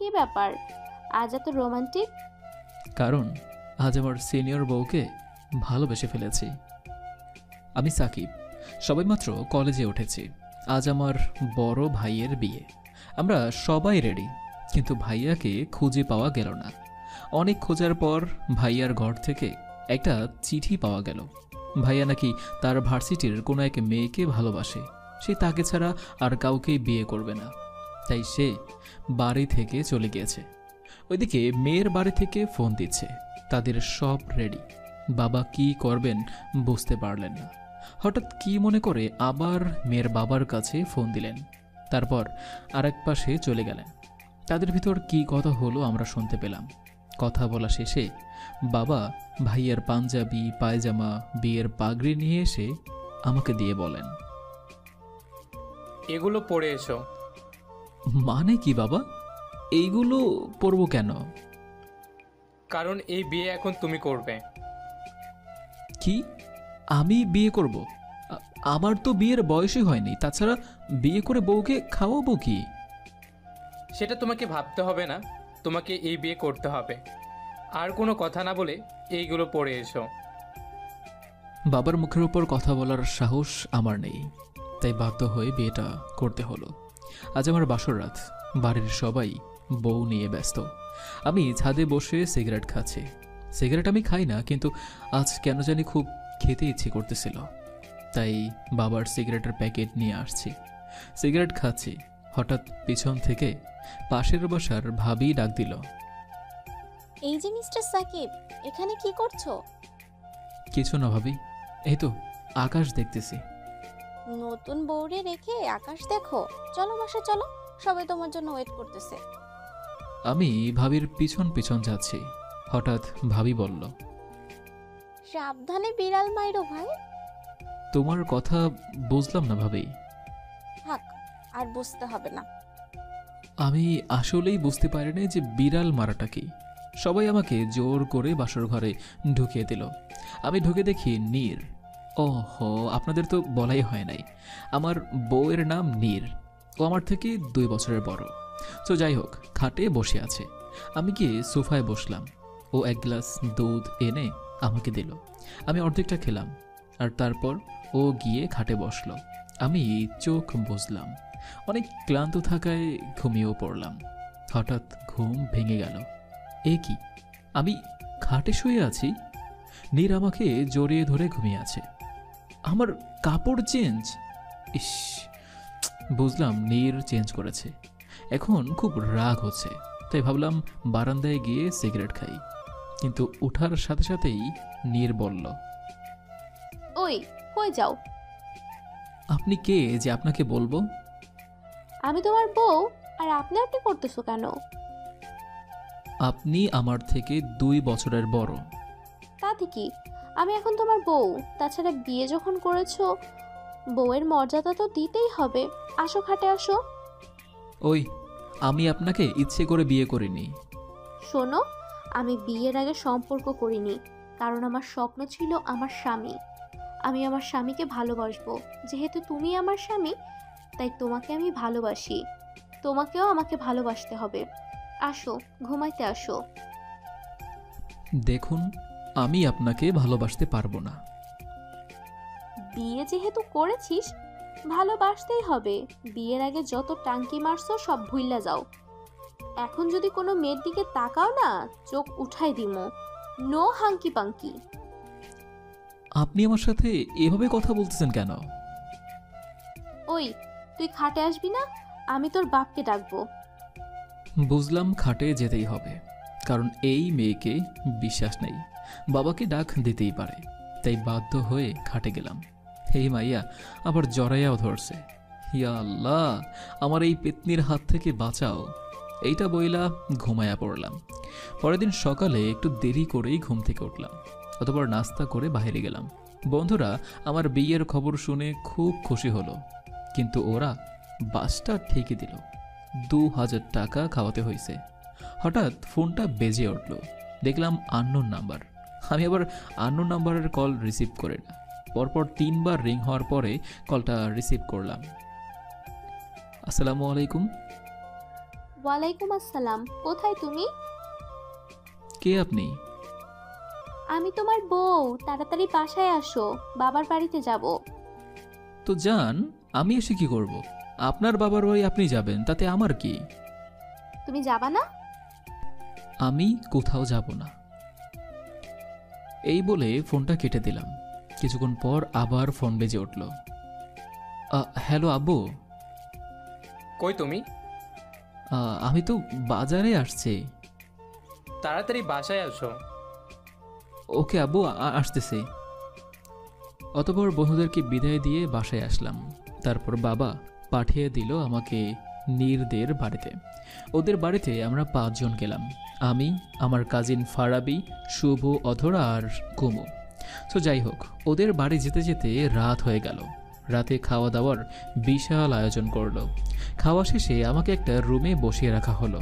কি ব্যাপার আজ এত রোমান্টিক? কারণ আজ আমার সিনিয়র বউকে ভালোবেসে ফেলেছি। আমি সাকিব, সবেমাত্র কলেজে উঠেছি। আজ আমার বড় ভাইয়ের বিয়ে। আমরা সবাই রেডি, কিন্তু ভাইয়াকে খুঁজে পাওয়া গেল না। অনেক খোঁজার পর ভাইয়ার ঘর থেকে একটা চিঠি পাওয়া গেল। ভাইয়া নাকি তার ভার্সিটির কোনো এক মেয়েকে ভালোবাসে, সে তাকে ছাড়া আর কাউকেই বিয়ে করবে না, তাই সে বাড়ি থেকে চলে গিয়েছে। ওইদিকে মেয়ের বাড়ি থেকে ফোন দিচ্ছে, তাদের সব রেডি। বাবা কি করবেন বুঝতে পারলেন না। হঠাৎ কি মনে করে আবার মেয়ের বাবার কাছে ফোন দিলেন, তারপর আরেক পাশে চলে গেলেন। তাদের ভিতর কি কথা হলো আমরা শুনতে পেলাম। কথা বলা শেষে বাবা ভাইয়ের পাঞ্জাবি, পায়জামা, বিয়ের পাগড়ি নিয়ে এসে আমাকে দিয়ে বলেন, এগুলো পরে এসো। মানে কি বাবা, এইগুলো পরবো কেন? কারণ এই বিয়ে এখন তুমি করবে। কি? আমি বিয়ে করব? আমার তো বিয়ের বয়সই হয়নি, তাছাড়া বিয়ে করে বউকে খাওয়াবো কি? সেটা তোমাকে ভাবতে হবে না, তোমাকে এই বিয়ে করতে হবে। আর কোনো কথা না বলে এইগুলো পরে এসো। বাবার মুখের উপর কথা বলার সাহস আমার নেই, তাই বাধ্য হয়ে বিয়েটা করতে হলো। আজ আমার বাসর রাত, বাড়ির সবাই বউ নিয়ে ব্যস্ত। আমি ছাদে বসে সিগারেট খাচ্ছি। সিগারেট আমি খাই না, কিন্তু আজ কেন জানি খুব খেতে ইচ্ছে করতেছিল, তাই বাবার সিগারেটের প্যাকেট নিয়ে আসছি, সিগারেট খাচ্ছি। হঠাৎ পিছন থেকে পাশের বাসার ভাবি ডাক দিল, এই যে মিস্টার সাকিব, এখানে কি করছো? কিছু না ভাবি, এই তো আকাশ দেখতেছি। নতুন বউরে রেখে আকাশ দেখো? চলো বাসা চলো, সবাই তোমার জন্য ওয়েট করতেছে। আমি ভাবির পিছন পিছন যাচ্ছি। হঠাৎ ভাবি বলল, সাবধানে বিড়াল মাইরো ভাই। তোমার কথা বুঝলাম না ভাবি। থাক, আর বুঝতে হবে না। আমি আসলেই বুঝতে পারিনি যে বিড়াল মারাটা কি। সবাই আমাকে জোর করে বাসর ঘরে ঢুকিয়ে দিল। আমি ঢুকে দেখি নীর। ওহো, আপনাদের তো বলাই হয় নাই, আমার বউয়ের নাম নীর। ও আমার থেকে 2 বছরের বড়। তো যাই হোক, খাটে বসে আছে। আমি গিয়ে সোফায় বসলাম। ও 1 গ্লাস দুধ এনে আমাকে দিল। আমি অর্ধেকটা খেলাম, আর তারপর ও গিয়ে খাটে বসলো। আমি চোখ বুজলাম, অনেক ক্লান্ত থাকায় ঘুমিয়েও পড়লাম। হঠাৎ ঘুম ভেঙে গেল। এ কি, আমি খাটে শুয়ে আছি, নীর আমাকে জড়িয়ে ধরে ঘুমিয়ে আছে। আমার কাপড় চেঞ্জ! ইস, বুঝলাম নীর চেঞ্জ করেছে। এখন খুব রাগ হচ্ছে, তাই ভাবলাম বারান্দায় গিয়ে সিগারেট খাই। কিন্তু ওঠার সাথে সাথেই নীর বলল, ওই কই যাও? আপনি কে যে আপনাকে বলবো? আমি তোমার বউ, আর আপনি আপনি করতেছো কেন? আপনি আমার থেকে 2 বছরের বড়। তাতে কি, আমি এখন তোমার বউ। তাছাড়া বিয়ে যখন করেছো, বউয়ের মর্যাদা তো দিতেই হবে। আসো খাটে আসো। ওই, আমি আপনাকে ইচ্ছে করে বিয়ে করিনি। শোনো, আমি বিয়ের আগে সম্পর্ক করিনি, কারণ আমার স্বপ্ন ছিল আমার স্বামী। আমি আমার স্বামীকে ভালোবাসবো। যেহেতু তুমি আমার স্বামী, তাই তোমাকে আমি ভালোবাসি। তোমাকেও আমাকে ভালোবাসতে হবে। আসো, ঘুমাইতে আসো। দেখুন, আমি আপনাকে ভালোবাসতে পারবো না। বিয়ে যেহেতু করেছিস, ভালোবাসতেই হবে। বিয়ের আগে যত টাঙ্কি মারছো সব ভুইল্লা যাও। এখন যদি কোনো মেয়ের দিকে তাকাও না, চোখ উঠাই দিমো। No hunky পাঙ্কি। আপনি আমার সাথে এভাবে কথা বলতেছেন কেন? ওই, তুই খাটে আসবি না? আমি তোর বাপকে ডাকবো। বুঝলাম খাটে যেতেই হবে, কারণ এই মেয়েকে বিশ্বাস নেই, বাবাকে ডাক দিতেই পারে। তাই বাধ্য হয়ে খাটে গেলাম। এই মাইয়া আবার জড়াইয়াও ধরছে। ইয়া আল্লাহ, আমার এই পেতনির হাত থেকে বাঁচাও। এইটা বইলা ঘুমায়া পড়লাম। পরের দিন সকালে একটু দেরি করেই ঘুম থেকে উঠলাম। অতঃপর নাস্তা করে বাইরে গেলাম। বন্ধুরা আমার বিয়ের খবর শুনে খুব খুশি হলো, কিন্তু ওরা বাসটা ঠেকে দিল। 2000 টাকা খাওয়াতে হয়েছে। হঠাৎ ফোনটা বেজে উঠল, দেখলাম আননোন নাম্বার। আমি আবার আননোন নাম্বারের কল রিসিভ করে না। পরপর 3 বার রিং হওয়ার পরে কলটা রিসিভ করলাম। আসসালামু আলাইকুম। ওয়ালাইকুম আসসালাম। কোথায় তুমি? কে আপনি? আমি তোমার বউ, তাড়াতাড়ি বাসায় আসো, বাবার বাড়িতে যাব। তো যান, আমি এসে কি করব? আপনার বাবার বাড়ি আপনি যাবেন, তাতে আমার কি? তুমি যাবা না? আমি কোথাও যাব না। এই বলে ফোনটা কেটে দিলাম। কিছুক্ষণ পর আবার ফোন বেজে উঠল। হ্যালো আব্বু। কই তুমি? আমি তো বাজারে আসছি। তাড়াতাড়ি বাসায় আসো। ওকে আব্বু, আসতেছি। অতঃপর বন্ধুদেরকে বিদায় দিয়ে বাসায় আসলাম। তারপর বাবা পাঠিয়ে দিল আমাকে নীরদের বাড়িতে। ওদের বাড়িতে আমরা 5 জন গেলাম। আমি, আমার কাজিন ফারাবি, শুভ, অধরা আর কুমু। তো যাই হোক, ওদের বাড়ি যেতে যেতে রাত হয়ে গেল। রাতে খাওয়া দাওয়ার বিশাল আয়োজন করলো। খাওয়া শেষে আমাকে একটা রুমে বসিয়ে রাখা হলো।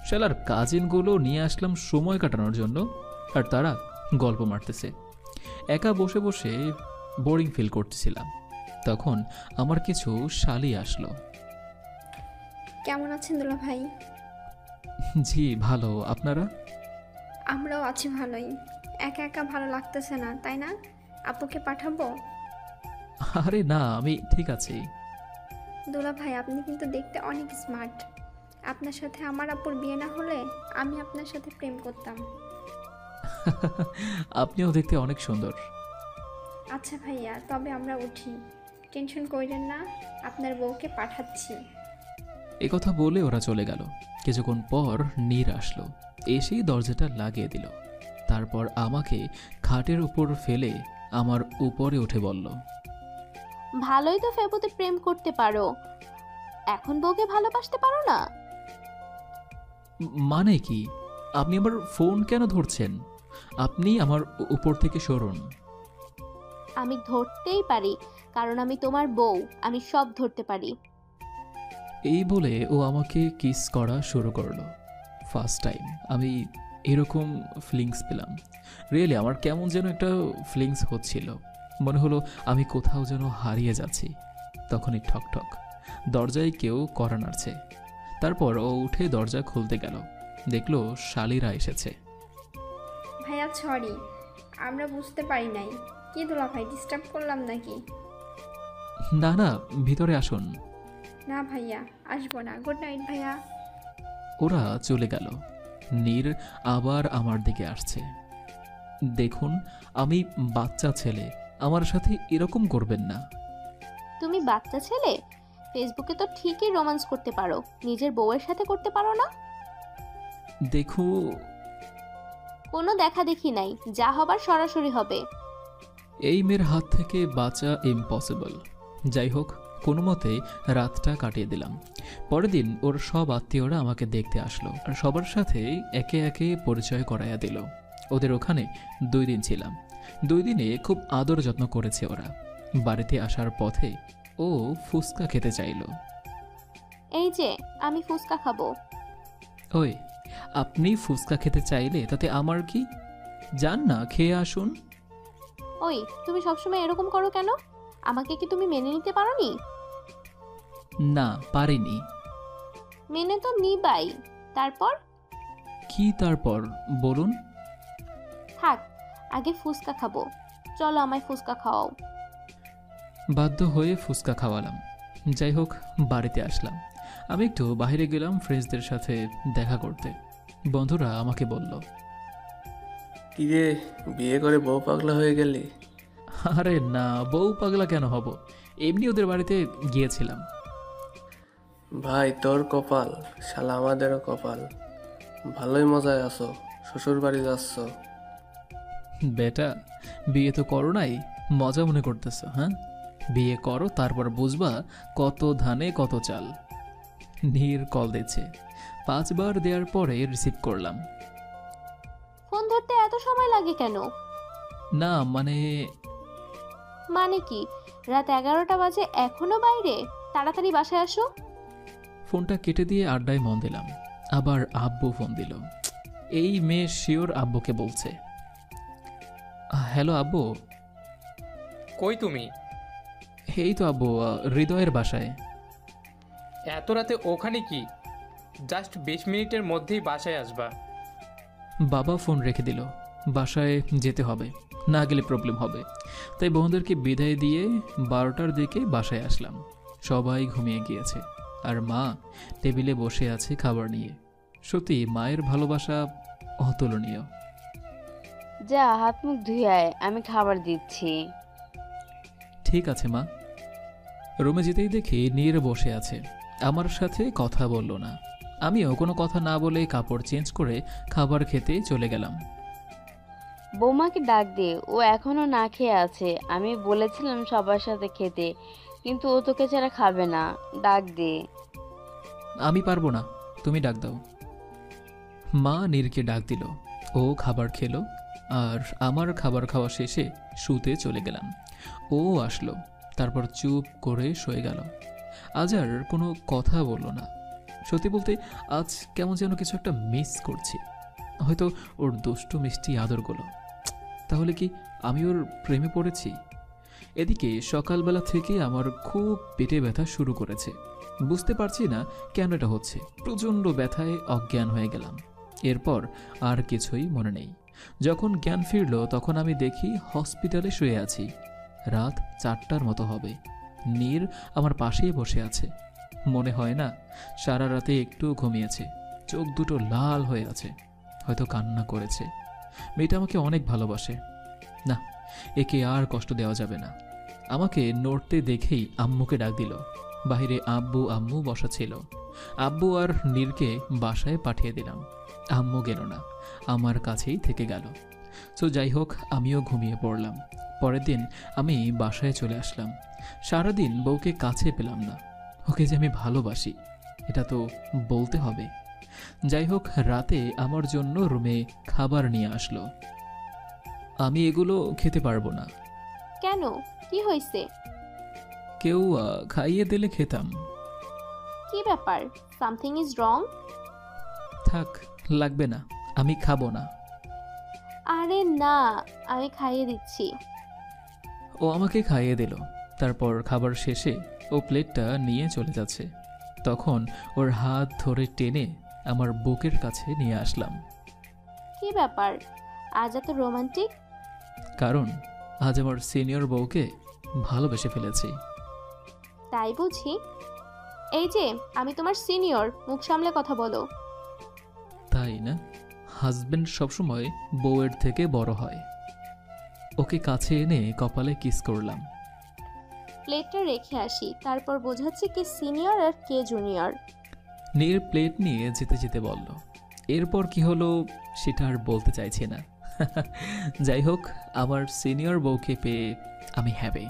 শালার কাজিনগুলো নিয়ে আসলাম সময় কাটানোর জন্য, আর তারা গল্প মারতেছে। একা বসে বসে বোরিং ফিল করতেছিলাম। তখন আমার কিছু শালি আসলো। কেমন আছেন দুলা ভাই? জি ভালো, আপনারা? আমরাও আছি ভালোই। একা একা ভালো লাগতেছে না, তাই না? আপুকে পাঠাবো? আরে না, আমি ঠিক আছি। দুলা ভাই, আপনি কিন্তু দেখতে অনেক স্মার্ট। আপনার সাথে আমার আপুর বিয়ে না হলে আমি আপনার সাথে প্রেম করতাম। আপনিও দেখতে অনেক সুন্দর। আচ্ছা ভাইয়া, তবে আমরা উঠি। টেনশন কইরেন না, আপনার বউকে পাঠাচ্ছি। এ কথা বলে ওরা চলে গেল। কিছুক্ষণ পর নীর আসলো, এসেই দরজাটা লাগিয়ে দিল। তারপর আমাকে খাটের উপর ফেলে আমার উপরে উঠে বলল, ভালোই তো ফেবুতে প্রেম করতে পারো, এখন বউকে ভালোবাসতে পারো না? মানে কি? আপনি আমার ফোন কেন ধরছেন? আপনি আমার উপর থেকে সরুন। আমি ধরতেই পারি, কারণ আমি তোমার বউ, আমি সব ধরতে পারি। এই বলে ও আমাকে কিস করা শুরু করলো। ফার্স্ট টাইম আমি এরকম ফিলিংস পেলাম। রিয়েলি আমার কেমন যেন একটা ফিলিংস হচ্ছিল। মনে হলো আমি কোথাও যেন হারিয়ে যাচ্ছি। তখনই ঠক ঠক দরজায় কেউ কড়া নাড়ছে। তারপর ও উঠে দরজা খুলতে গেল, দেখলো শালিরা এসেছে। ভাইয়া সরি, আমরা বুঝতে পারি নাই। কি দুলা ভাই, ডিস্টার্ব করলাম নাকি? না না, ভিতরে আসুন। না ভাইয়া, আসবো না। গুড নাইট ভাইয়া। ওরা চলে গেল। নীর আবার আমার দিকে আসছে। দেখুন, আমি বাচ্চা ছেলে, আমার সাথে এরকম করবেন না। তুমি বাচ্চা ছেলে, ফেসবুকে তো ঠিকই রোম্যান্স করতে পারো, নিজের বউয়ের সাথে করতে পারো না? দেখো, কোনো দেখা দেখি নাই, যা হবার সরাসরি হবে। এই মেয়ের হাত থেকে বাঁচা ইম্পসিবল। যাই হোক, কোনো মতে রাতটা কাটিয়ে দিলাম। পরের দিন ওর সব আত্মীয়রা আমাকে দেখতে আসলো আর সবার সাথে একে একে পরিচয় করাইয়া দিল। ওদের ওখানে 2 দিন ছিলাম। 2 দিনে খুব আদর যত্ন করেছে ওরা। বাড়িতে আসার পথে ও ফুচকা খেতে চাইলো। এই যে, আমি ফুচকা খাবো। ওই, আপনি ফুচকা খেতে চাইলে তাতে আমার কি? যান না, খেয়ে আসুন। ওই, তুমি সবসময় এরকম করো কেন? আমাকে কি তুমি মেনে নিতে পারোনি? না, পারিনি। মেনে তো নিবাই। তারপর? কি তারপর বলুন? থাক, আগে ফুচকা খাবো। চলো আমায় ফুচকা খাওয়াও। বাধ্য হয়ে ফুচকা খাওয়ালাম। যাই হোক, বাড়িতে আসলাম। আমি একটু বাইরে গেলাম ফ্রেন্ডসদের সাথে দেখা করতে। বন্ধুরা আমাকে বলল, কিরে, বিয়ে করে বউ পাগলা হয়ে গেলি? আরে না, বউ পাগলা কেন হব, এমনি ওদের বাড়িতে গিয়েছিলাম। ভাই তোর কপাল, শালা আমাদেরও কপাল। ভালোই মজায় আছো, শ্বশুর বাড়ি যাচ্ছ। বেটা, বিয়ে তো করো নাই, মজা মনে করতেছ? হ্যাঁ, বিয়ে করো, তারপর বুঝবা কত ধানে কত চাল। নীর কল দিচ্ছে। 5 বার দেওয়ার পরে রিসিভ করলাম। ফোন ধরতে এত সময় লাগে কেন? না মানে, মানে কি, রাত 11টা বাজে এখনো বাইরে? তাড়াতাড়ি বাসায় আসো। ফোনটা কেটে দিয়ে আড্ডায় মন দিলাম। আবার আব্বু ফোন দিল। এই মেয়ে শিওর আব্বুকে বলছে। হ্যালো আব্বু। কই তুমি? এই তো আব্বু, হৃদয়ের বাসায়। এত রাতে ওখানে কি? জাস্ট 20 মিনিটের মধ্যেই বাসায় আসবা। বাবা ফোন রেখে দিল। বাসায় যেতে হবে, না গেলে প্রবলেম হবে। তাই বোনদেরকে বিদায় দিয়ে 12টার দিকে বাসায় আসলাম। সবাই ঘুমিয়ে গিয়েছে, আর মা টেবিলে বসে আছে খাবার নিয়ে। সত্যি মায়ের ভালোবাসা অতুলনীয়। যা হাত মুখ ধুয়ে আয়, আমি খাবার দিচ্ছি। ঠিক আছে মা। রুমে যেতেই দেখি নীর বসে আছে, আমার সাথে কথা বলল না। আমিও কোনো কথা না বলে কাপড় চেঞ্জ করে খাবার খেতে চলে গেলাম। বৌমাকে ডাক দে, ও এখনো না খেয়ে আছে। আমি বলেছিলাম সবার সাথে খেতে, কিন্তু ও তোকে ছাড়া খাবে না। ডাক দে। আমি পারবো না, তুমি ডাক দাও। মা নীরকে ডাক দিল। ও খাবার খেলো, আর আমার খাবার খাওয়া শেষে শুতে চলে গেলাম। ও আসলো, তারপর চুপ করে শুয়ে গেল। আজ আর কোনো কথা বলল না। সত্যি বলতে আজ কেমন যেন কিছু একটা মিস করছি। হয়তো ওর দুষ্টু মিষ্টি আদরগুলো। তাহলে কি আমি ওর প্রেমে পড়েছি? এদিকে সকালবেলা থেকে আমার খুব পেটে ব্যথা শুরু করেছে। বুঝতে পারছি না কেন এটা হচ্ছে। প্রচণ্ড ব্যথায় অজ্ঞান হয়ে গেলাম। এরপর আর কিছুই মনে নেই। যখন জ্ঞান ফিরল তখন আমি দেখি হসপিটালে শুয়ে আছি। রাত 4টার মতো হবে। নীর আমার পাশেই বসে আছে। মনে হয় না সারা রাতে একটু ঘুমিয়েছে। চোখ দুটো লাল হয়ে আছে, হয়তো কান্না করেছে। মেয়েটা আমাকে অনেক ভালোবাসে। না, একে আর কষ্ট দেওয়া যাবে না। আমাকে নড়তে দেখেই আম্মুকে ডাক দিল। বাইরে আম্মু বসা ছিল। আব্বু আর নীরকে বাসায় পাঠিয়ে দিলাম। আম্মু গেল না, আমার কাছেই থেকে গেল। তো যাই হোক, আমিও ঘুমিয়ে পড়লাম। পরের দিন আমি বাসায় চলে আসলাম। সারাদিন বউকে কাছে পেলাম না। ওকে যে আমি ভালোবাসি এটা তো বলতে হবে। যাই হোক, রাতে আমার জন্য রুমে খাবার নিয়ে আসলো। আমি এগুলো খেতে পারবো না। কেন, কি হয়েছে? কেউ খাইয়ে দিলে খেতাম। কি ব্যাপার? Something is wrong? থাক, লাগবে না, আমি খাবো না। আরে না, আমি খাইয়ে দিচ্ছি। ও আমাকে খাইয়ে দিল। তারপর খাবার শেষে ও প্লেটটা নিয়ে চলে যাচ্ছে। তখন ওর হাত ধরে টেনে আমার বুকের কাছে নিয়ে আসলাম। কি ব্যাপার, আজ এত রোমান্টিক? কারণ আজ আমার সিনিয়র বউকে ভালোবেসে ফেলেছি। তাই বুঝি? এই যে, আমি তোমার সিনিয়র, মুখ সামলে কথা বলো। তাই না? হাজবেন্ড সবসময় বউয়ের থেকে বড় হয়। ওকে কাছে এনে কপালে কিস করলাম। প্লেটটা রেখে আসি, তারপর বোঝাচ্ছি কে সিনিয়র আর কে জুনিয়র। নীর প্লেট নিয়ে যেতে যেতে বলল। এরপর কি হলো সেটা আর বলতে চাইছি না। যাই হোক, আমার সিনিয়র বউকে পেয়ে আমি হ্যাপি।